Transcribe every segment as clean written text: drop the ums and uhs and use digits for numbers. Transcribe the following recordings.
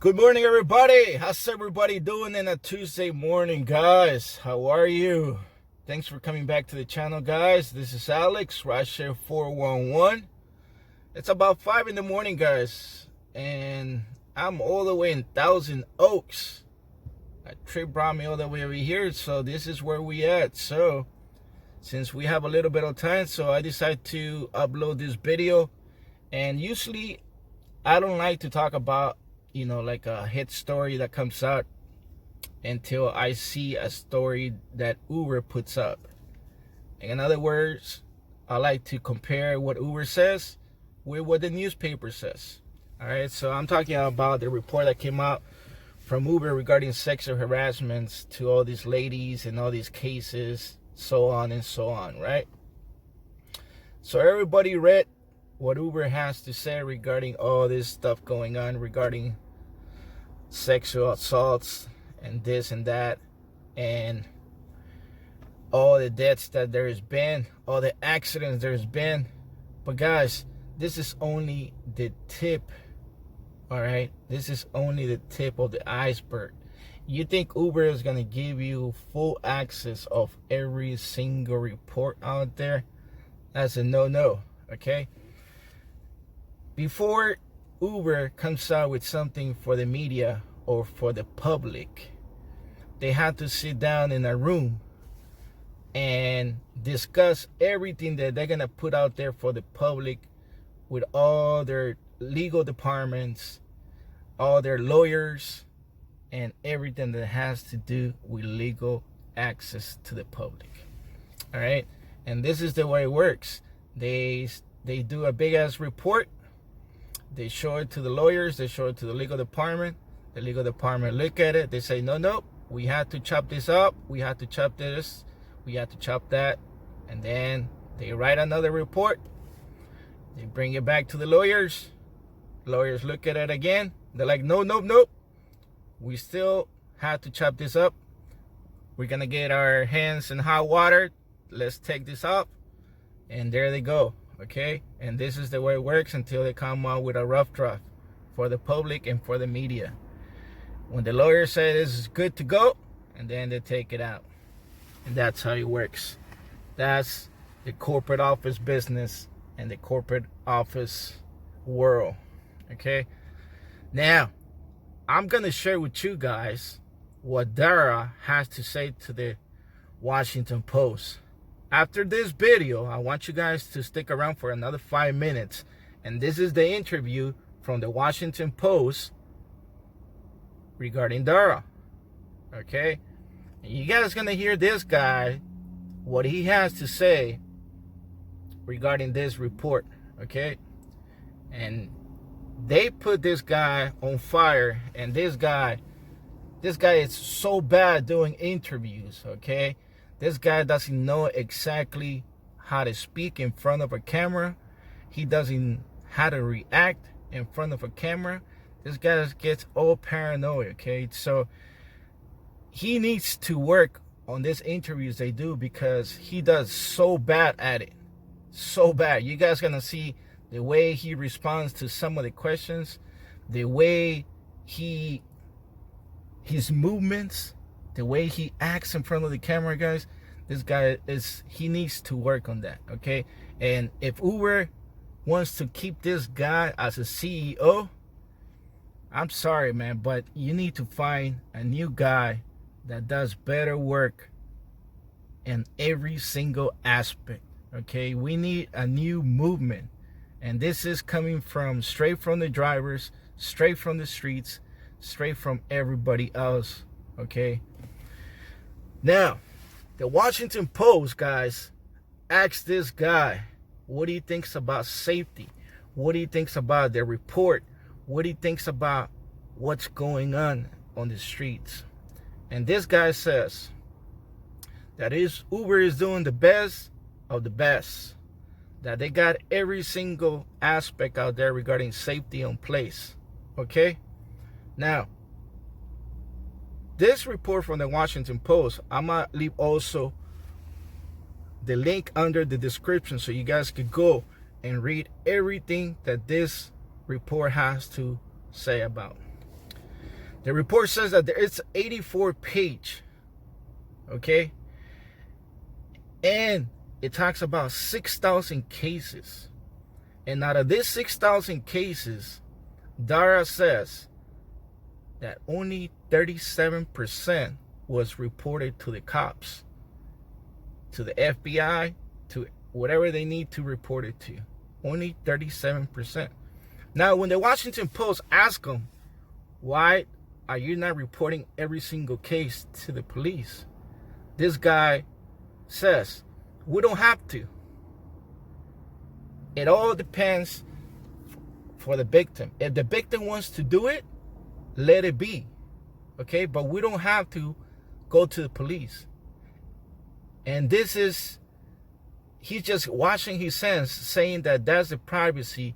Good morning, everybody. How's everybody doing in a Tuesday morning, guys? How are you? Thanks for coming back to the channel, guys. This is Alex, Rideshare 411. It's about 5 in the morning, guys, and I'm all the way in Thousand Oaks. A trip brought me all the way over here, so this is where we at. So since we have a little bit of time, so I decided to upload this video. And usually I don't like to talk about like a hit story that comes out until I see a story that Uber puts up. In other words, I like to compare what Uber says with what the newspaper says. All right, so I'm talking about the report that came out from Uber regarding sexual harassments to all these ladies and all these cases, so on and so on, right? So everybody read what Uber has to say regarding all this stuff going on regarding sexual assaults and this and that, and all the deaths that there has been, all the accidents there's been. But guys, this is only the tip. All right, this is only the tip of the iceberg. You think Uber is gonna give you full access of every single report out there? That's a no. Okay, before Uber comes out with something for the media or for the public, they have to sit down in a room and discuss everything that they're gonna put out there for the public with all their legal departments, all their lawyers, and everything that has to do with legal access to the public. All right, and this is the way it works. They do a big ass report. They show it to the lawyers. They show it to the legal department. The legal department look at it. They say, no, we have to chop this up. We have to chop this. We have to chop that. And then they write another report. They bring it back to the lawyers. Lawyers look at it again. They're like, nope. We still have to chop this up. We're going to get our hands in hot water. Let's take this up. And there they go. Okay, and this is the way it works until they come out with a rough draft for the public and for the media. When the lawyer says this is good to go, and then they take it out. And that's how it works. That's the corporate office business and the corporate office world. Okay, now I'm gonna share with you guys what DARA has to say to the Washington Post. After this video, I want you guys to stick around for another 5 minutes. And this is the interview from the Washington Post regarding DARA. Okay? And you guys gonna hear this guy, what he has to say regarding this report. Okay? And they put this guy on fire. And this guy is so bad doing interviews. Okay? This guy doesn't know exactly how to speak in front of a camera. He doesn't know how to react in front of a camera. This guy gets all paranoid, okay? So he needs to work on these interviews they do, because he does so bad at it. So bad. You guys gonna see the way he responds to some of the questions, the way his movements, the way he acts in front of the camera, guys. This guy he needs to work on that, okay? And if Uber wants to keep this guy as a CEO, I'm sorry, man, but you need to find a new guy that does better work in every single aspect, okay? We need a new movement. And this is coming from straight from the drivers, straight from the streets, straight from everybody else, okay? Now, the Washington Post, guys, asked this guy what he thinks about safety, what he thinks about the report, what he thinks about what's going on the streets. And this guy says that Uber is doing the best of the best, that they got every single aspect out there regarding safety in place, okay? Now, this report from the Washington Post, I'm going to leave also the link under the description so you guys could go and read everything that this report has to say about. The report says that it's 84 page, okay? And it talks about 6,000 cases. And out of this 6,000 cases, DARA says that only 37% was reported to the cops, to the FBI, to whatever they need to report it to. Only 37%. Now, when the Washington Post asked them, why are you not reporting every single case to the police? This guy says, we don't have to. It all depends for the victim. If the victim wants to do it, let it be. Okay? But we don't have to go to the police. And this is, he's just washing his hands, saying that that's the privacy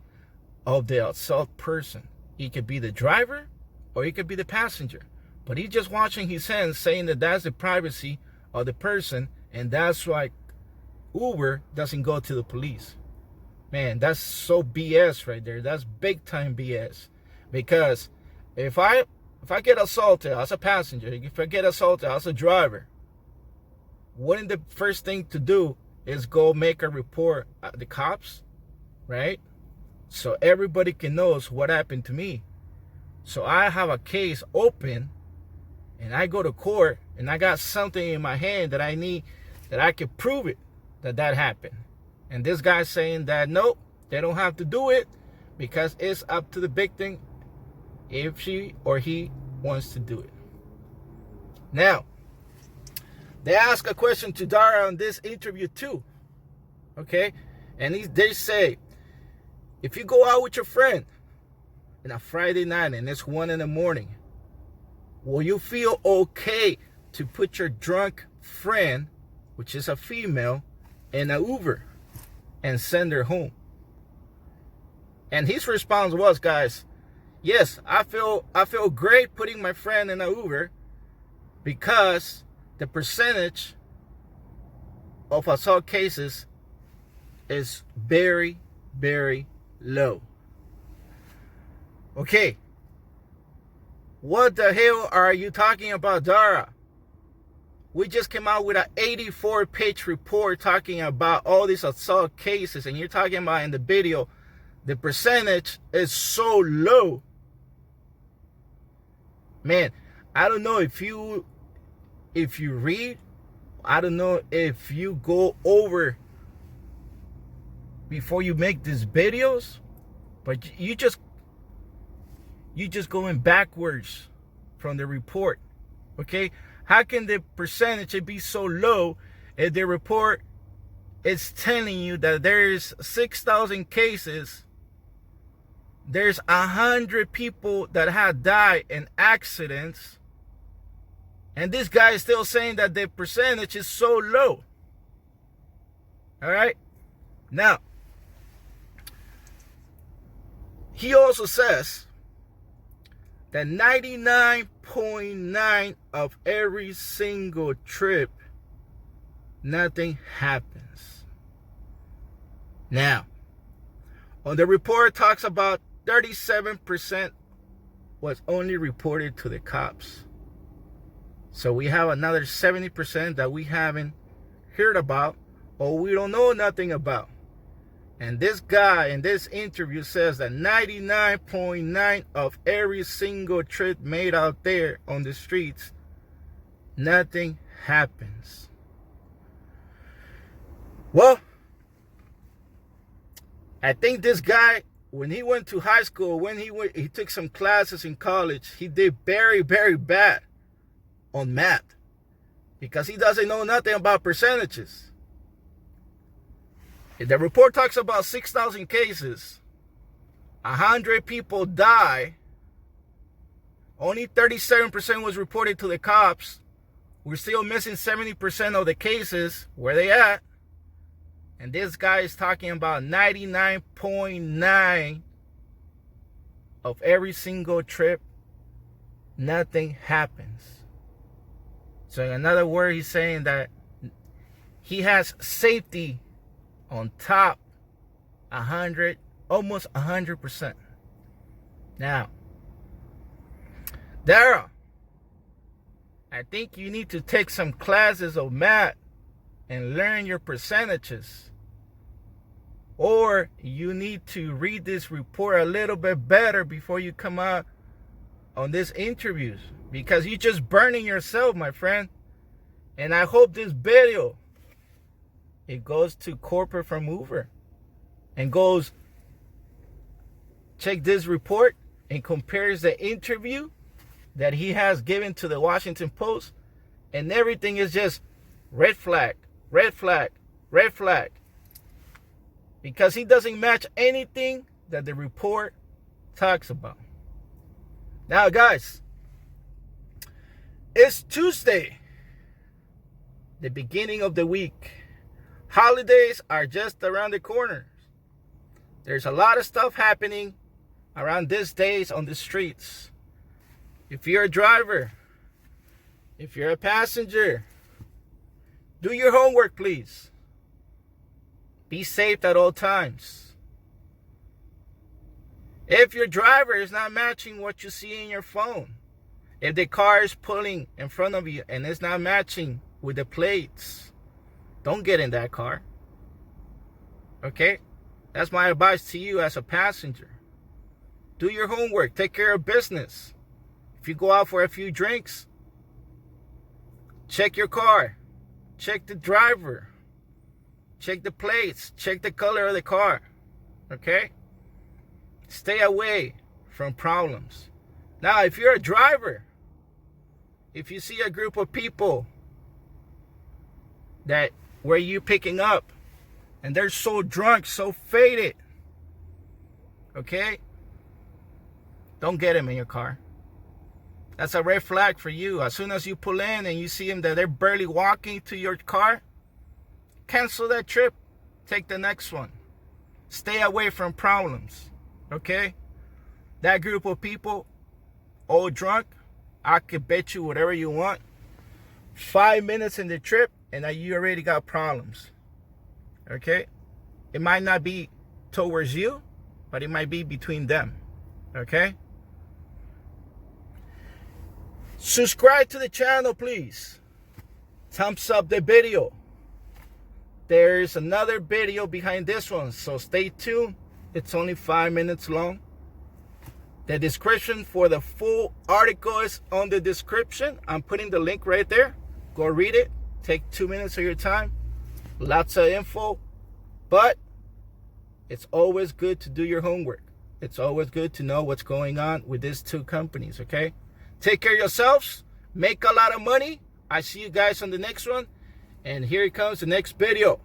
of the assault person. He could be the driver or he could be the passenger. But he's just washing his hands, saying that that's the privacy of the person, and that's why Uber doesn't go to the police. Man, that's so BS right there. That's big time BS. Because if I get assaulted as a passenger, if I get assaulted as a driver, wouldn't the first thing to do is go make a report at the cops, right? So everybody can know what happened to me. So I have a case open and I go to court and I got something in my hand that I need, that I can prove it, that happened. And this guy's saying that nope, they don't have to do it because it's up to the victim if she or he wants to do it. Now, they ask a question to DARA on this interview too. Okay? And they say, if you go out with your friend on a Friday night and it's 1 a.m, will you feel okay to put your drunk friend, which is a female, in an Uber and send her home? And his response was, guys, yes, I feel great putting my friend in an Uber because the percentage of assault cases is very, very low. Okay. What the hell are you talking about, DARA? We just came out with an 84-page report talking about all these assault cases, and you're talking about in the video, the percentage is so low. Man, I don't know if you read, I don't know if you go over before you make these videos, but you just going backwards from the report. Okay? How can the percentage be so low if the report is telling you that there's 6,000 cases, there's 100 people that have died in accidents, and this guy is still saying that the percentage is so low? All right? Now, he also says that 99.9 of every single trip, nothing happens. Now, on the report talks about 37% was only reported to the cops. So we have another 70% that we haven't heard about or we don't know nothing about. And this guy in this interview says that 99.9 of every single trip made out there on the streets, nothing happens. Well, I think this guy, when he went to high school, when he took some classes in college, he did very, very bad on math because he doesn't know nothing about percentages. The report talks about 6,000 cases, 100 people die, only 37% was reported to the cops. We're still missing 70% of the cases. Where they at? And this guy is talking about 99.9 of every single trip, nothing happens. So in another word, he's saying that he has safety on top 100, almost 100%. Now, DARA, I think you need to take some classes of math and learn your percentages. Or you need to read this report a little bit better before you come out on these interviews, because you're just burning yourself, my friend. And I hope this video, it goes to corporate from Uber and goes, check this report and compares the interview that he has given to the Washington Post, and everything is just red flag, red flag, red flag. Because he doesn't match anything that the report talks about. Now, guys, it's Tuesday, the beginning of the week. Holidays are just around the corner. There's a lot of stuff happening around these days on the streets. If you're a driver, if you're a passenger, do your homework, please. Be safe at all times. If your driver is not matching what you see in your phone, if the car is pulling in front of you and it's not matching with the plates, don't get in that car. Okay? That's my advice to you as a passenger. Do your homework. Take care of business. If you go out for a few drinks, check your car. Check the driver. Check the plates. Check the color of the car. Okay? Stay away from problems. Now, if you're a driver, if you see a group of people that where you picking up and they're so drunk, so faded, okay? Don't get them in your car. That's a red flag for you. As soon as you pull in and you see them that they're barely walking to your car, cancel that trip. Take the next one. Stay away from problems. Okay? That group of people, all drunk, I could bet you whatever you want. 5 minutes in the trip, and now you already got problems. Okay? It might not be towards you, but it might be between them. Okay? Subscribe to the channel, please. Thumbs up the video. There's another video behind this one, so stay tuned. It's only 5 minutes long. The description for the full article is on the description. I'm putting the link right there. Go read it. Take 2 minutes of your time. Lots of info. But it's always good to do your homework. It's always good to know what's going on with these two companies, okay? Take care of yourselves. Make a lot of money. I see you guys on the next one. And here comes the next video.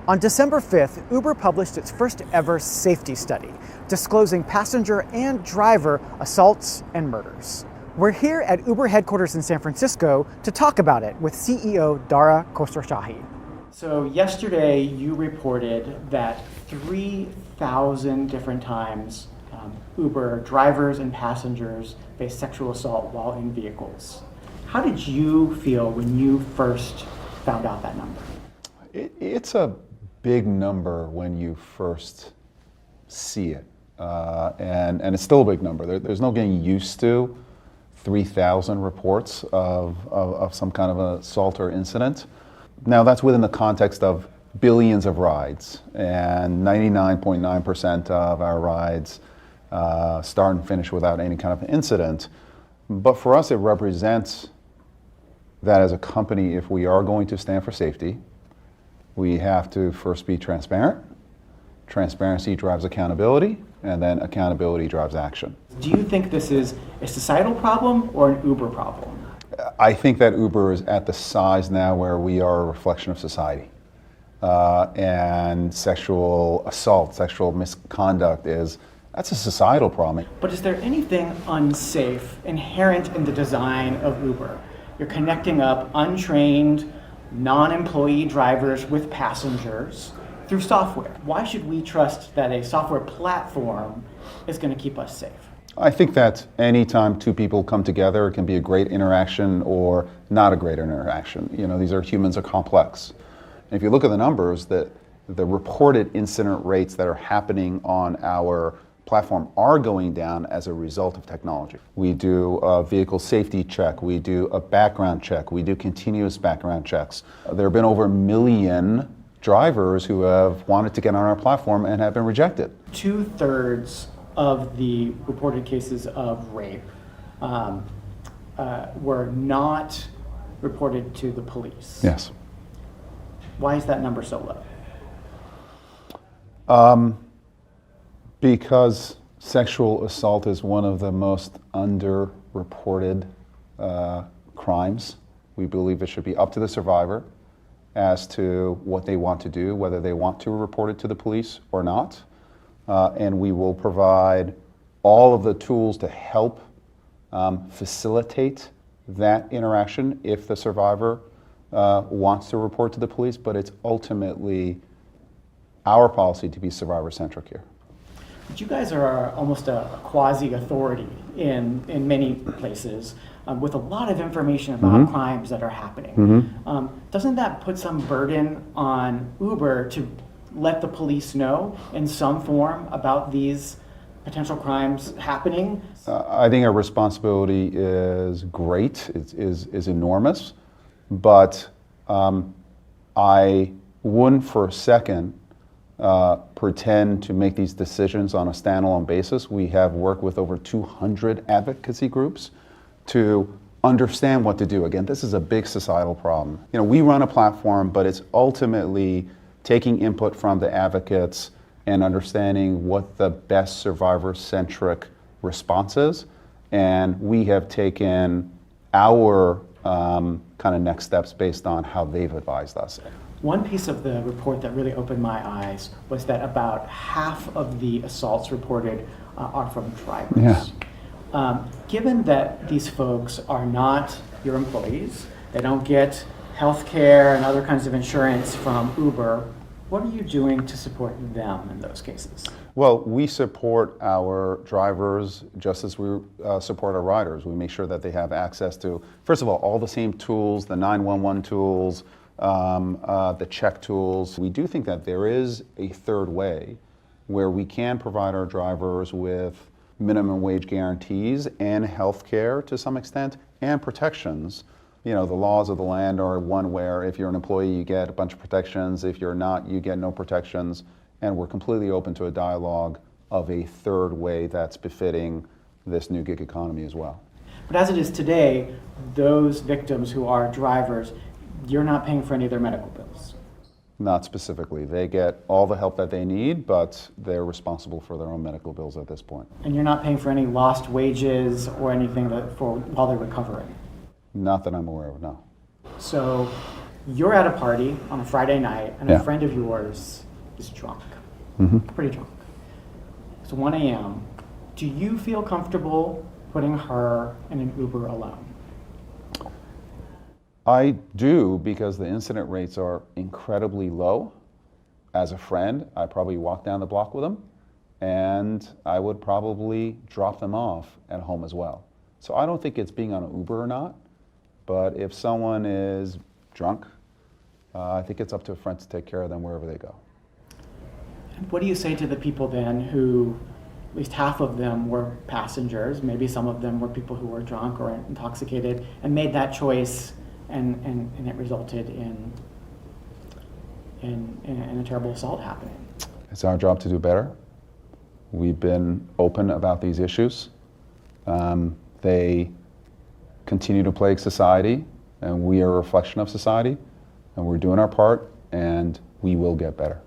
On December 5th, Uber published its first ever safety study, disclosing passenger and driver assaults and murders. We're here at Uber headquarters in San Francisco to talk about it with CEO Dara Khosrowshahi. So yesterday you reported that 3,000 different times Uber drivers and passengers face sexual assault while in vehicles. How did you feel when you first found out that number? It's a big number when you first see it, and it's still a big number. There's no getting used to 3,000 reports of some kind of an assault or incident. Now that's within the context of billions of rides, and 99.9% of our rides start and finish without any kind of incident. But for us, it represents that as a company, if we are going to stand for safety, we have to first be transparent. Transparency drives accountability, and then accountability drives action. Do you think this is a societal problem or an Uber problem? I think that Uber is at the size now where we are a reflection of society. And sexual assault, sexual misconduct that's a societal problem. But is there anything unsafe inherent in the design of Uber? You're connecting up untrained, non-employee drivers with passengers through software. Why should we trust that a software platform is going to keep us safe? I think that anytime two people come together, it can be a great interaction or not a great interaction. You know, humans are complex. And if you look at the numbers, the reported incident rates that are happening on our platform are going down as a result of technology. We do a vehicle safety check, we do a background check, we do continuous background checks. There have been over 1 million drivers who have wanted to get on our platform and have been rejected. 2/3 of the reported cases of rape were not reported to the police. Yes. Why is that number so low? Because sexual assault is one of the most underreported crimes. We believe it should be up to the survivor as to what they want to do, whether they want to report it to the police or not. And we will provide all of the tools to help facilitate that interaction if the survivor wants to report to the police, but it's ultimately our policy to be survivor-centric here. But you guys are almost a quasi-authority in many places with a lot of information about crimes that are happening. Doesn't that put some burden on Uber to let the police know in some form about these potential crimes happening? I think our responsibility is great, is enormous, but I wouldn't for a second pretend to make these decisions on a standalone basis. We have worked with over 200 advocacy groups to understand what to do. Again, this is a big societal problem. You know, we run a platform, but it's ultimately taking input from the advocates and understanding what the best survivor-centric response is. And we have taken our kind of next steps based on how they've advised us. One piece of the report that really opened my eyes was that about half of the assaults reported are from drivers. Yeah. Given that these folks are not your employees, they don't get health care and other kinds of insurance from Uber, what are you doing to support them in those cases? Well, we support our drivers just as we support our riders. We make sure that they have access to, first of all the same tools, the 911 tools, the check tools. We do think that there is a third way where we can provide our drivers with minimum wage guarantees and health care to some extent and protections. You know, the laws of the land are one where if you're an employee, you get a bunch of protections. If you're not, you get no protections. And we're completely open to a dialogue of a third way that's befitting this new gig economy as well. But as it is today, those victims who are drivers, you're not paying for any of their medical bills. Not specifically. They get all the help that they need, but they're responsible for their own medical bills at this point. And you're not paying for any lost wages or anything while they're recovering? Not that I'm aware of, no. So you're at a party on a Friday night and a friend of yours is drunk, pretty drunk. It's 1 a.m. Do you feel comfortable putting her in an Uber alone? I do, because the incident rates are incredibly low. As a friend, I probably walk down the block with them, and I would probably drop them off at home as well. So I don't think it's being on an Uber or not, but if someone is drunk, I think it's up to a friend to take care of them wherever they go. And what do you say to the people then who, at least half of them were passengers, maybe some of them were people who were drunk or intoxicated, and made that choice and it resulted in a terrible assault happening? It's our job to do better. We've been open about these issues. They continue to plague society, and we are a reflection of society, and we're doing our part, and we will get better.